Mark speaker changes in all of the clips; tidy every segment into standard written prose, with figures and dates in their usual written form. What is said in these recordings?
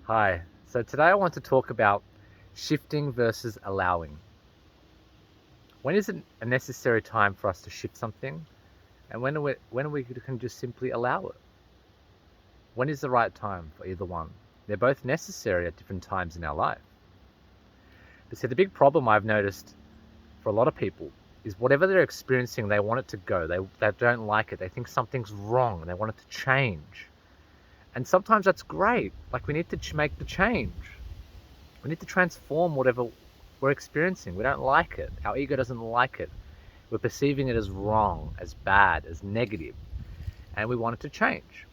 Speaker 1: Hi. So today I want to talk about shifting versus allowing. When is it a necessary time for us to shift something, and when we can just simply allow it? When is the right time for either one? They're both necessary at different times in our life. But see, the big problem I've noticed for a lot of people is whatever they're experiencing, they want it to go. They don't like it. They think something's wrong. They want it to change. And sometimes that's great. Like we need to make the change. We need to transform whatever we're experiencing. We don't like it. Our ego doesn't like it. We're perceiving it as wrong, as bad, as negative, and we want it to change.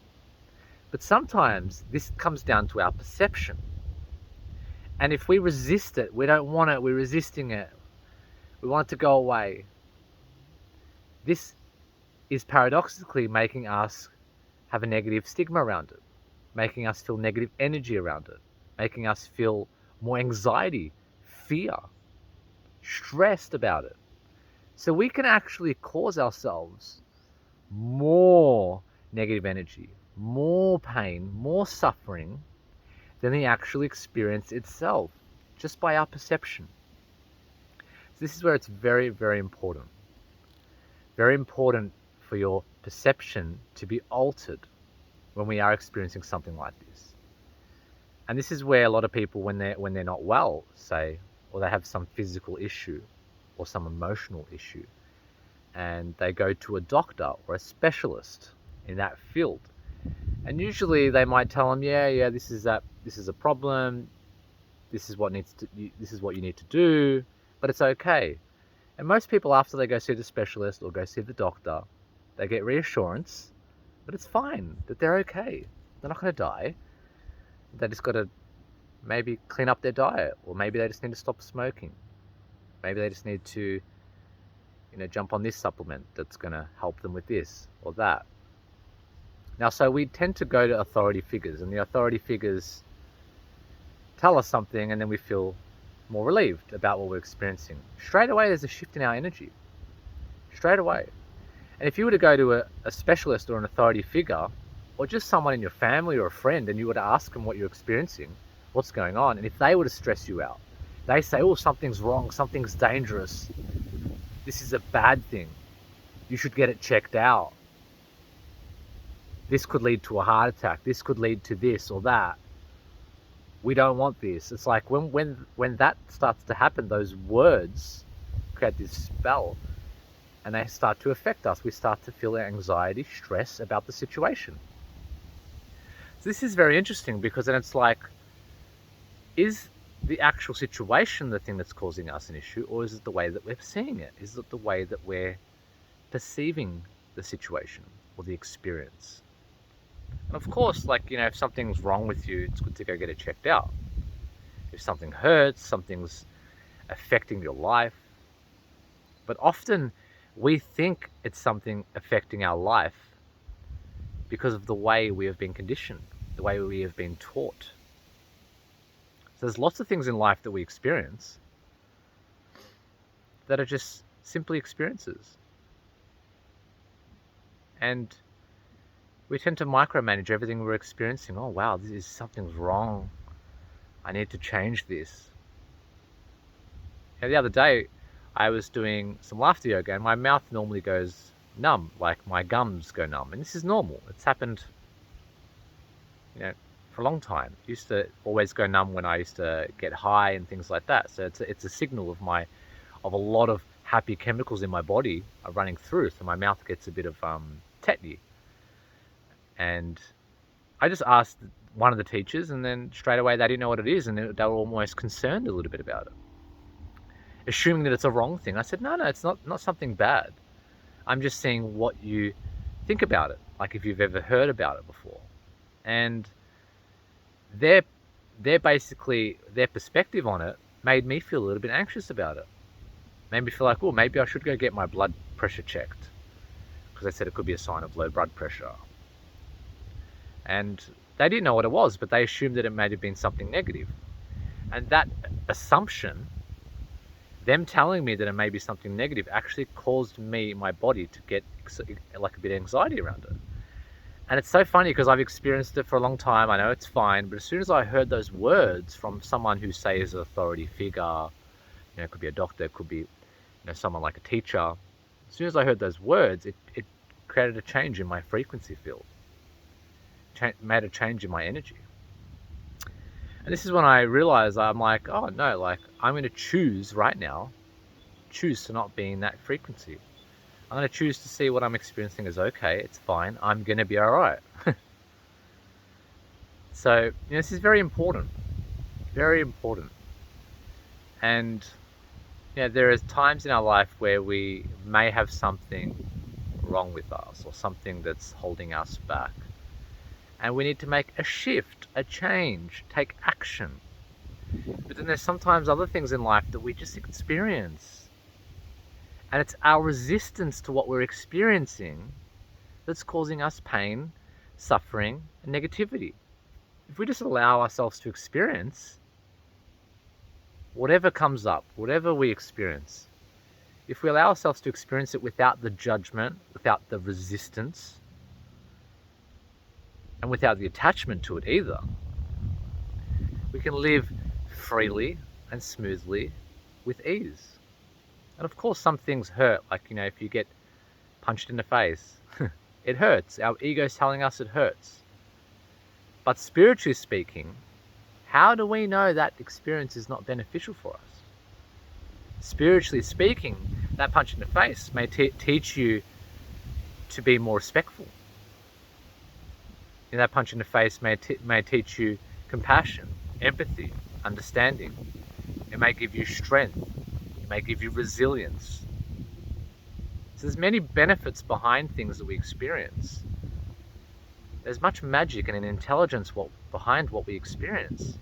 Speaker 1: But sometimes this comes down to our perception. And if we resist it, we don't want it, we're resisting it, we want it to go away. This is paradoxically making us have a negative stigma around it, making us feel negative energy around it, making us feel more anxiety, fear, stressed about it. So we can actually cause ourselves more negative energy, more pain, more suffering than the actual experience itself, just by our perception. So this is where it's very, very important. Very important for your perception to be altered when we are experiencing something like this. And this is where a lot of people, when they're not well, say, or they have some physical issue or some emotional issue, and they go to a doctor or a specialist in that field. And usually they might tell them, yeah, this is a problem. This is what you need to do, but it's okay. And most people, after they go see the specialist or go see the doctor, they get reassurance that it's fine, that they're okay. They're not going to die. They just got to maybe clean up their diet, or maybe they just need to stop smoking. Maybe they just need to, jump on this supplement that's going to help them with this or that. Now, so we tend to go to authority figures, and the authority figures tell us something, and then we feel more relieved about what we're experiencing. Straight away, there's a shift in our energy. Straight away. And if you were to go to a specialist or an authority figure, or just someone in your family or a friend, and you were to ask them what you're experiencing, what's going on, and if they were to stress you out, they say, oh, something's wrong, something's dangerous, this is a bad thing, you should get it checked out, this could lead to a heart attack, this could lead to this or that, we don't want this. It's like when that starts to happen, those words create this spell, and they start to affect us. We start to feel anxiety, stress about the situation. So this is very interesting, because then it's like, is the actual situation the thing that's causing us an issue, or is it the way that we're seeing it? Is it the way that we're perceiving the situation or the experience? And of course, if something's wrong with you, it's good to go get it checked out. If something hurts, something's affecting your life. But often we think it's something affecting our life because of the way we have been conditioned, the way we have been taught. So there's lots of things in life that we experience that are just simply experiences. And we tend to micromanage everything we're experiencing. Oh, wow, something's wrong. I need to change this. The other day, I was doing some laughter yoga, and my mouth normally goes numb, like my gums go numb. And this is normal. It's happened, for a long time. It used to always go numb when I used to get high and things like that. So it's a signal of a lot of happy chemicals in my body are running through. So my mouth gets a bit of tetany. And I just asked one of the teachers, and then straight away they didn't know what it is, and they were almost concerned a little bit about it, assuming that it's a wrong thing. I said, no, it's not something bad. I'm just seeing what you think about it, like if you've ever heard about it before. And their perspective on it made me feel a little bit anxious about it. Made me feel like, oh, maybe I should go get my blood pressure checked, because they said it could be a sign of low blood pressure. And they didn't know what it was, but they assumed that it may have been something negative. And that assumption, them telling me that it may be something negative, actually caused my body to get like a bit of anxiety around it. And it's so funny because I've experienced it for a long time. I know it's fine, but as soon as I heard those words from someone who say is an authority figure, it could be a doctor, it could be someone like a teacher. As soon as I heard those words, it created a change in my frequency field, made a change in my energy. And this is when I realized I'm like, oh no, like I'm going to choose right now, choose to not be in that frequency. I'm going to choose to see what I'm experiencing as okay, it's fine, I'm going to be all right. So, this is very important, very important. And there is times in our life where we may have something wrong with us or something that's holding us back. And we need to make a shift, a change, take action. But then there's sometimes other things in life that we just experience. And it's our resistance to what we're experiencing that's causing us pain, suffering, and negativity. If we just allow ourselves to experience whatever comes up, whatever we experience, if we allow ourselves to experience it without the judgment, without the resistance, and without the attachment to it either, we can live freely and smoothly with ease. And of course, some things hurt, like, if you get punched in the face, it hurts. Our ego's telling us it hurts. But spiritually speaking, how do we know that experience is not beneficial for us? Spiritually speaking, that punch in the face may teach you to be more respectful. That punch in the face may teach you compassion, empathy, understanding. It may give you strength. It may give you resilience. So there's many benefits behind things that we experience. There's much magic and an intelligence behind what we experience.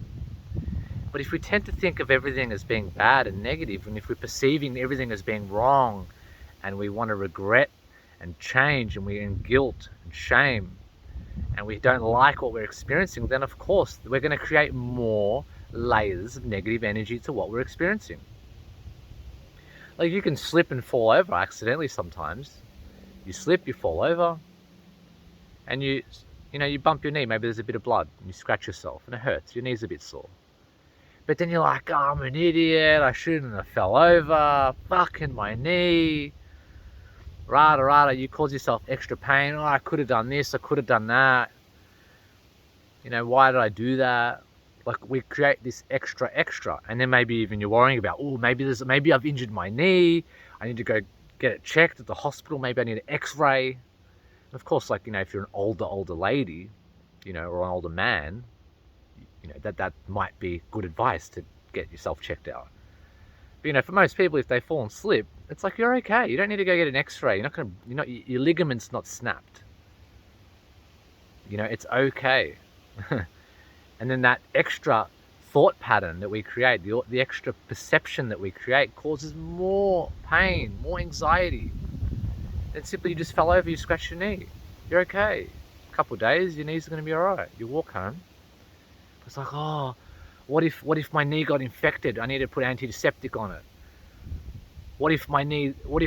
Speaker 1: But if we tend to think of everything as being bad and negative, and if we're perceiving everything as being wrong, and we want to regret and change, and we're in guilt and shame, and we don't like what we're experiencing, then of course we're going to create more layers of negative energy to what we're experiencing. Like, you can slip and fall over accidentally sometimes. You slip, you fall over, and you bump your knee. Maybe there's a bit of blood, and you scratch yourself, and it hurts. Your knee's a bit sore. But then you're like, oh, I'm an idiot. I shouldn't have fell over. Fucking my knee. Rada. You cause yourself extra pain. Oh, I could have done this. I could have done that. Why did I do that? Like, we create this extra. And then maybe even you're worrying about, oh, maybe I've injured my knee. I need to go get it checked at the hospital. Maybe I need an x-ray. And of course, like, if you're an older lady, or an older man, that might be good advice to get yourself checked out. But for most people, if they fall and slip, it's like, you're okay. You don't need to go get an x-ray. Your ligament's not snapped. It's okay. And then that extra thought pattern that we create, the extra perception that we create, causes more pain, more anxiety. Then simply you just fell over, you scratched your knee. You're okay. A couple of days, your knees are going to be all right. You walk home. It's like, oh, what if my knee got infected? I need to put antiseptic on it. What if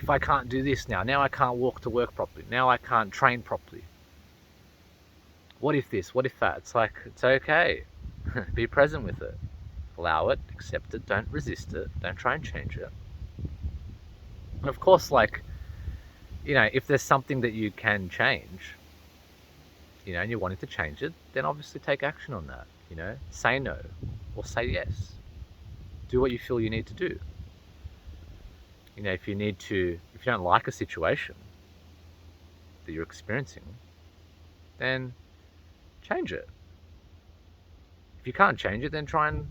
Speaker 1: I can't do this now? Now I can't walk to work properly. Now I can't train properly. What if this? What if that? It's like, it's okay. Be present with it. Allow it, accept it, don't resist it, don't try and change it. And of course, like, if there's something that you can change, and you're wanting to change it, then obviously take action on that. Say no or say yes. Do what you feel you need to do. If you don't like a situation that you're experiencing, then change it. If you can't change it, then try and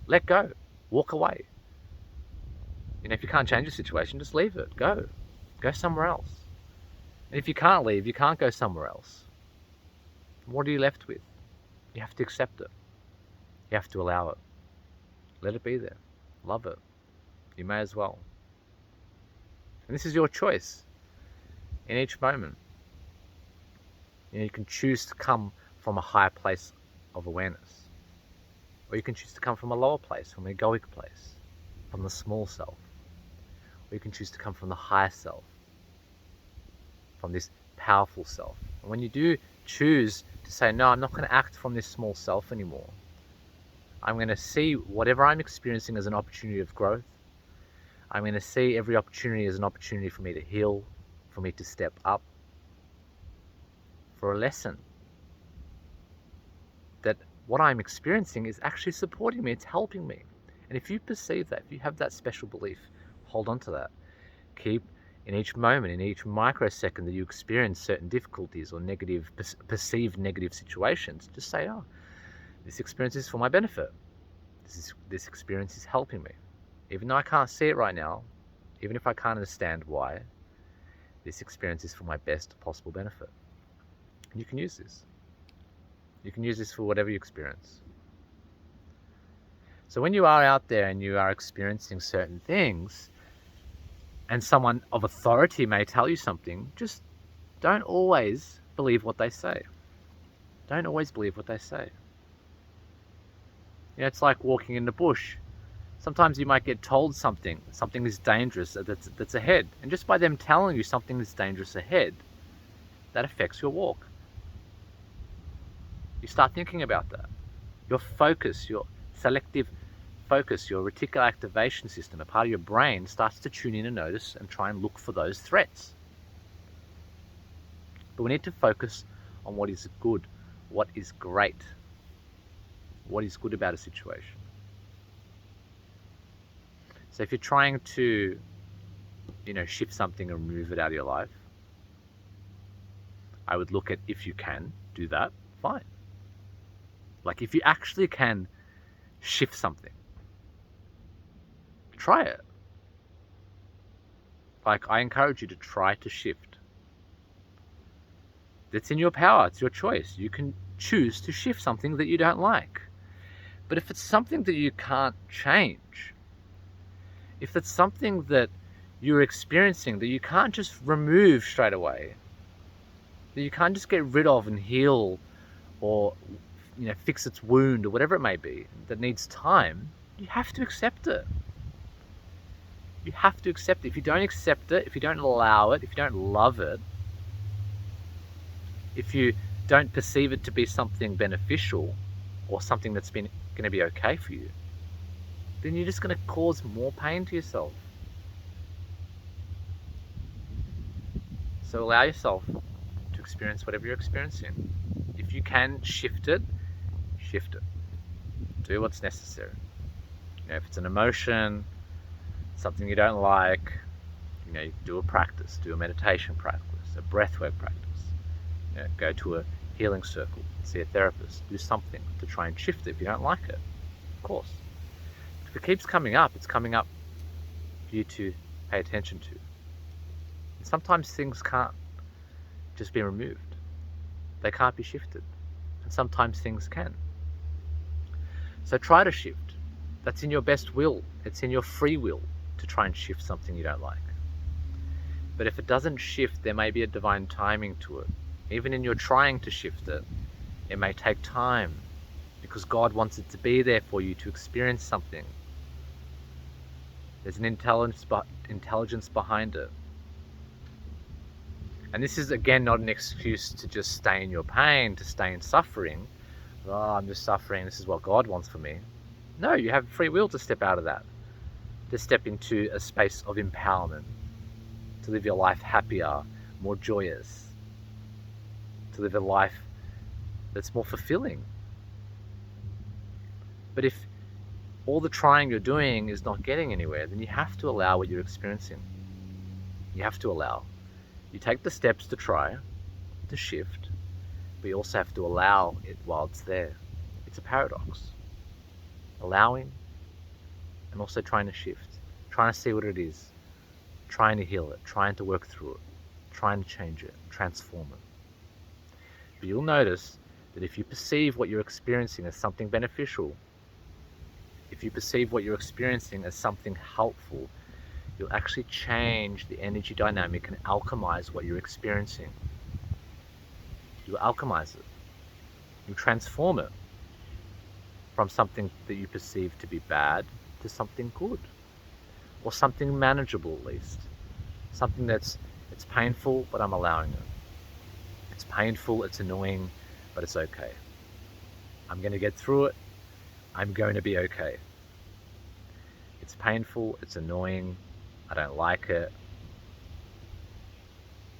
Speaker 1: let go, walk away. If you can't change a situation, just leave it, go somewhere else. And if you can't leave, you can't go somewhere else, what are you left with? You have to accept it. You have to allow it. Let it be there. Love it. You may as well. And this is your choice in each moment. You can choose to come from a higher place of awareness, or you can choose to come from a lower place, from an egoic place, from the small self, or you can choose to come from the higher self, from this powerful self. And when you do choose to say, no, I'm not going to act from this small self anymore. I'm going to see whatever I'm experiencing as an opportunity of growth. I'm going to see every opportunity as an opportunity for me to heal, for me to step up, for a lesson. That what I'm experiencing is actually supporting me, it's helping me. And if you perceive that, if you have that special belief, hold on to that. Keep in each moment, in each microsecond that you experience certain difficulties or negative, perceived negative situations, just say, oh, this experience is for my benefit. This experience is helping me. Even though I can't see it right now, even if I can't understand why, this experience is for my best possible benefit. And you can use this. You can use this for whatever you experience. So when you are out there and you are experiencing certain things, and someone of authority may tell you something, just don't always believe what they say. Don't always believe what they say. You know, it's like walking in the bush. Sometimes you might get told something is dangerous that's ahead. And just by them telling you something is dangerous ahead, that affects your walk. You start thinking about that. Your focus, your selective focus, your reticular activation system, a part of your brain, starts to tune in and notice and try and look for those threats. But we need to focus on what is good, what is great, what is good about a situation. So if you're trying to, shift something and remove it out of your life, I would look at, if you can do that, fine. Like if you actually can shift something, try it. Like I encourage you to try to shift. It's in your power, it's your choice. You can choose to shift something that you don't like. But if it's something that you can't change, if it's something that you're experiencing that you can't just remove straight away, that you can't just get rid of and heal or fix its wound or whatever it may be, that needs time, you have to accept it. You have to accept it. If you don't accept it, if you don't allow it, if you don't love it, if you don't perceive it to be something beneficial or something that's going to be okay for you, then you're just going to cause more pain to yourself. So allow yourself to experience whatever you're experiencing. If you can shift it, shift it. Do what's necessary. If it's an emotion, something you don't like, you do a practice, do a meditation practice, a breathwork practice. Go to a healing circle, see a therapist, do something to try and shift it if you don't like it. Of course. If it keeps coming up, it's coming up for you to pay attention to. And sometimes things can't just be removed. They can't be shifted. And sometimes things can. So try to shift. That's in your best will. It's in your free will to try and shift something you don't like. But if it doesn't shift, there may be a divine timing to it. Even in your trying to shift it, it may take time because God wants it to be there for you to experience something. There's an intelligence behind it. And this is, again, not an excuse to just stay in your pain, to stay in suffering. Oh, I'm just suffering, this is what God wants for me. No, you have free will to step out of that, to step into a space of empowerment, to live your life happier, more joyous, to live a life that's more fulfilling. But if all the trying you're doing is not getting anywhere, then you have to allow what you're experiencing. You have to allow. You take the steps to try, to shift, but you also have to allow it while it's there. It's a paradox. Allowing and also trying to shift, trying to see what it is, trying to heal it, trying to work through it, trying to change it, transform it. But you'll notice that if you perceive what you're experiencing as something beneficial, if you perceive what you're experiencing as something helpful, you'll actually change the energy dynamic and alchemize what you're experiencing. You'll alchemize it. You'll transform it from something that you perceive to be bad to something good, or something manageable at least. Something it's painful, but I'm allowing it. It's painful, it's annoying, but it's okay. I'm going to get through it. I'm going to be okay. It's painful, it's annoying, I don't like it,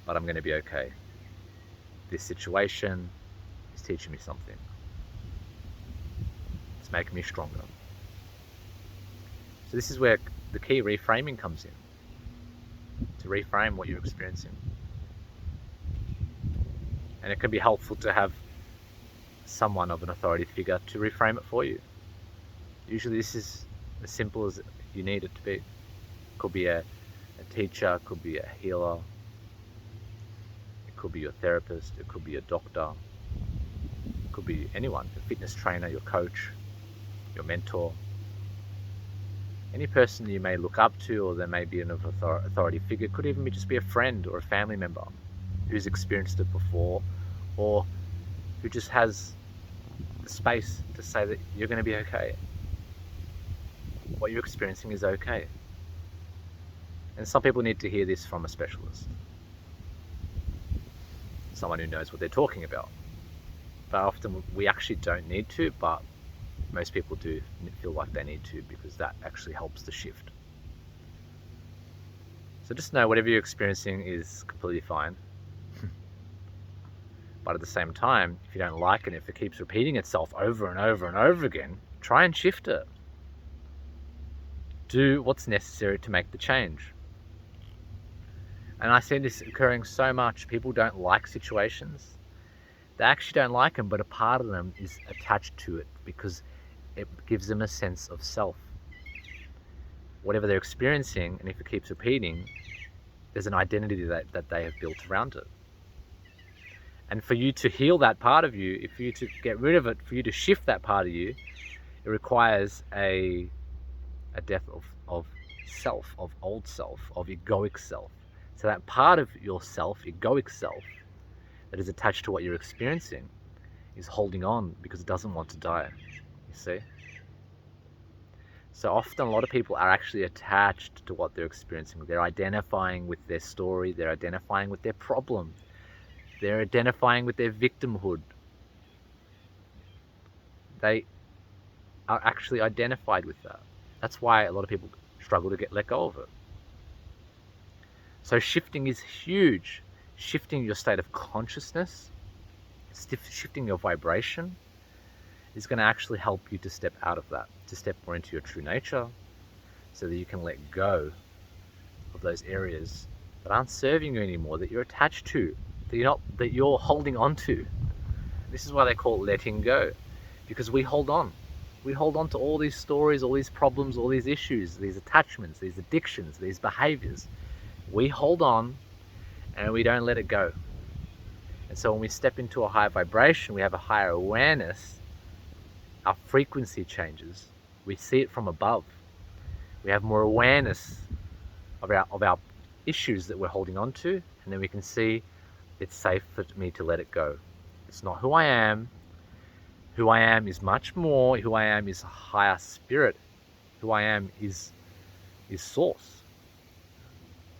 Speaker 1: but I'm going to be okay. This situation is teaching me something. It's making me stronger. So this is where the key reframing comes in. To reframe what you're experiencing. And it can be helpful to have someone of an authority figure to reframe it for you. Usually this is as simple as you need it to be. It could be a teacher, it could be a healer, it could be your therapist, it could be a doctor, it could be anyone, a fitness trainer, your coach, your mentor. Any person you may look up to, or there may be an authority figure. It could even just be a friend or a family member who's experienced it before, or who just has the space to say that you're going to be okay. What you're experiencing is okay. And some people need to hear this from a specialist, someone who knows what they're talking about. But often we actually don't need to, but most people do feel like they need to, because that actually helps the shift. So just know whatever you're experiencing is completely fine. But at the same time, if you don't like it, if it keeps repeating itself over and over and over again, try and shift it. Do what's necessary to make the change. And I see this occurring so much. People don't like situations. They actually don't like them, but a part of them is attached to it because it gives them a sense of self. Whatever they're experiencing, and if it keeps repeating, there's an identity that they have built around it. And for you to heal that part of you, for you to get rid of it, for you to shift that part of you, it requires a death of self, of old self, of egoic self. So that part of yourself, egoic self, that is attached to what you're experiencing, is holding on because it doesn't want to die. You see? So often a lot of people are actually attached to what they're experiencing. They're identifying with their story, they're identifying with their problem, they're identifying with their victimhood. They are actually identified with that. That's why a lot of people struggle to let go of it. So shifting is huge. Shifting your state of consciousness, shifting your vibration, is going to actually help you to step out of that, to step more into your true nature, so that you can let go of those areas that aren't serving you anymore, that you're attached to, that you're holding on to. This is why they call it letting go, because we hold on. We hold on to all these stories, all these problems, all these issues, these attachments, these addictions, these behaviors. We hold on and we don't let it go. And so when we step into a higher vibration, we have a higher awareness, our frequency changes. We see it from above. We have more awareness of our issues that we're holding on to, and then we can see it's safe for me to let it go. It's not who I am. Who I am is much more. Who I am is a higher spirit. Who I am is source.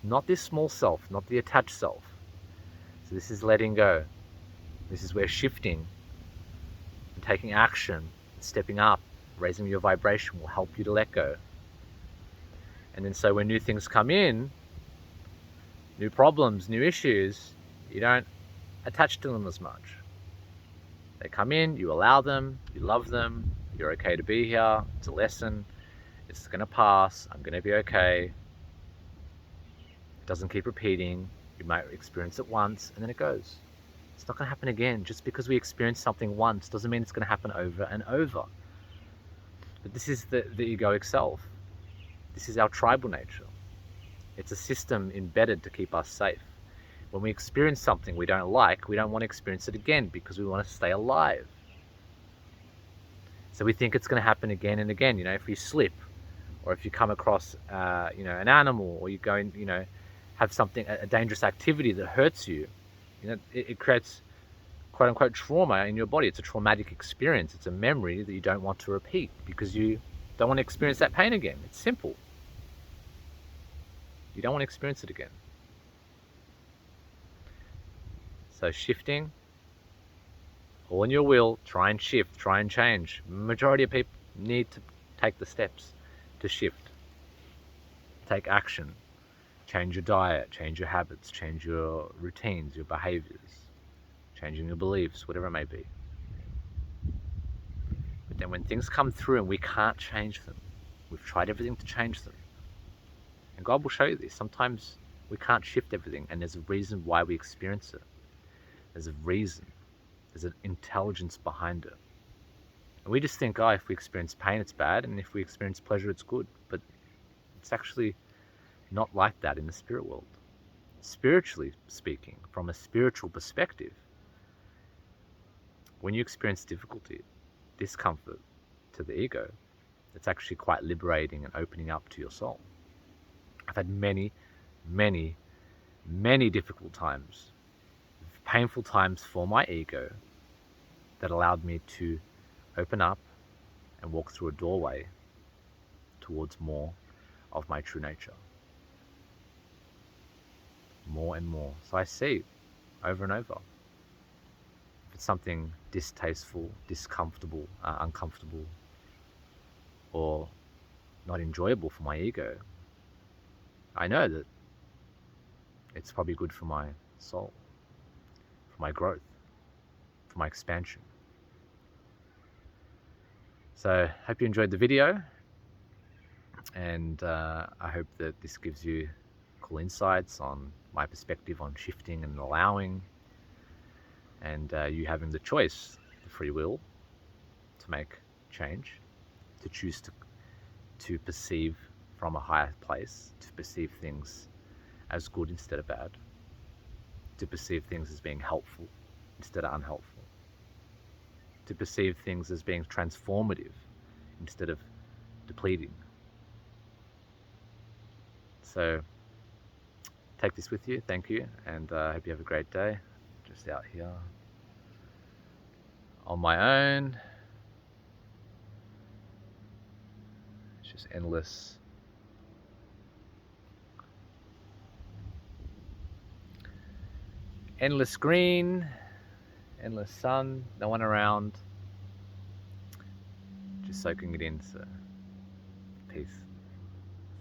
Speaker 1: Not this small self, not the attached self. So this is letting go. This is where shifting and taking action, stepping up, raising your vibration will help you to let go. And then so when new things come in, new problems, new issues, you don't attach to them as much. They come in, you allow them, you love them, you're okay to be here, it's a lesson, it's gonna pass, I'm gonna be okay. It doesn't keep repeating, you might experience it once and then it goes. It's not gonna happen again. Just because we experience something once doesn't mean it's gonna happen over and over. But this is the egoic self. This is our tribal nature. It's a system embedded to keep us safe. When we experience something we don't like, we don't want to experience it again because we want to stay alive. So we think it's going to happen again and again. You know, if you slip, or if you come across, an animal, or you go and, have something, a dangerous activity that hurts you, it creates quote unquote trauma in your body. It's a traumatic experience. It's a memory that you don't want to repeat because you don't want to experience that pain again. It's simple. You don't want to experience it again. So shifting All in your will, try and shift, try and change. Majority of people need to take the steps to shift. Take action. Change your diet, change your habits, change your routines, your behaviors, changing your beliefs, whatever it may be. But then when things come through and we can't change them, we've tried everything to change them. And God will show you this. Sometimes we can't shift everything, and there's a reason why we experience it. There's a reason. There's an intelligence behind it. And we just think, oh, if we experience pain, it's bad, and if we experience pleasure, it's good. But it's actually not like that in the spirit world. Spiritually speaking, from a spiritual perspective, when you experience difficulty, discomfort to the ego, it's actually quite liberating and opening up to your soul. I've had many, many, many difficult times, painful times for my ego that allowed me to open up and walk through a doorway towards more of my true nature. More and more. So I see over and over. If it's something distasteful, discomfortable, uncomfortable, or not enjoyable for my ego, I know that it's probably good for my soul, for my growth, for my expansion. So I hope you enjoyed the video, and I hope that this gives you cool insights on my perspective on shifting and allowing, and you having the choice, the free will, to make change, to choose to perceive from a higher place, to perceive things as good instead of bad, to perceive things as being helpful instead of unhelpful, to perceive things as being transformative instead of depleting. So take this with you. Thank you, and I hope you have a great day. Just out here on my own. It's just endless. Endless green, endless sun, no one around. Just soaking it in, so peace.